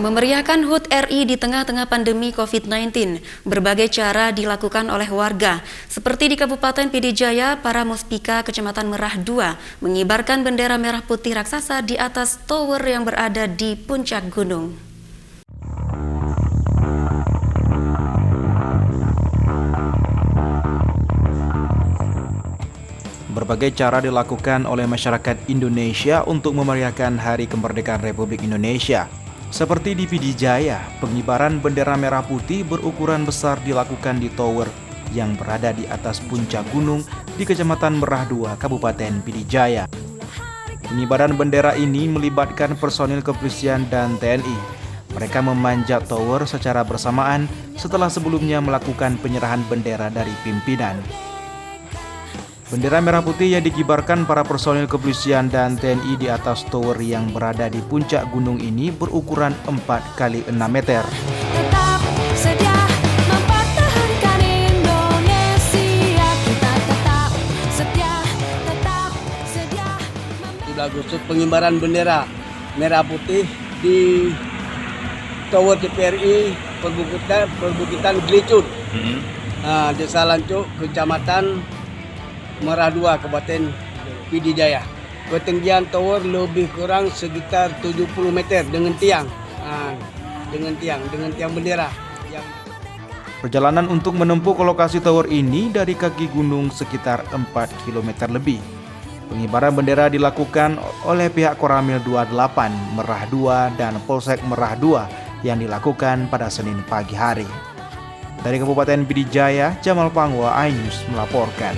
Memeriahkan HUT RI di tengah-tengah pandemi COVID-19, berbagai cara dilakukan oleh warga. Seperti di Kabupaten PD Jaya, para muspika Kecamatan Merah II mengibarkan bendera merah putih raksasa di atas tower yang berada di puncak gunung. Berbagai cara dilakukan oleh masyarakat Indonesia untuk memeriahkan Hari Kemerdekaan Republik Indonesia. Seperti di PD Jaya, pengibaran bendera merah putih berukuran besar dilakukan di tower yang berada di atas puncak gunung di Kecamatan Merah II, Kabupaten PD Jaya. Pengibaran bendera ini melibatkan personil kepolisian dan TNI. Mereka memanjat tower secara bersamaan setelah sebelumnya melakukan penyerahan bendera dari pimpinan. Bendera merah putih yang dikibarkan para personil kepolisian dan TNI di atas tower yang berada di puncak gunung ini berukuran 4 x 6 meter. Tetap sedia mempertahankan Indonesia, kita tetap setia Agustus pengibaran bendera merah putih di tower TPRI Perbukitan Glicud, Desa Lancuk, Kecamatan Merah II, Kabupaten PD Jaya. Ketinggian tower lebih kurang sekitar 70 meter dengan tiang bendera. Perjalanan untuk menempuh ke lokasi tower ini dari kaki gunung sekitar 4 km lebih. Pengibaran bendera dilakukan oleh pihak Koramil 28, Merah II, dan Polsek Merah II yang dilakukan pada Senin pagi hari. Dari Kabupaten PD Jaya, Jamal Pangwa, iNews melaporkan.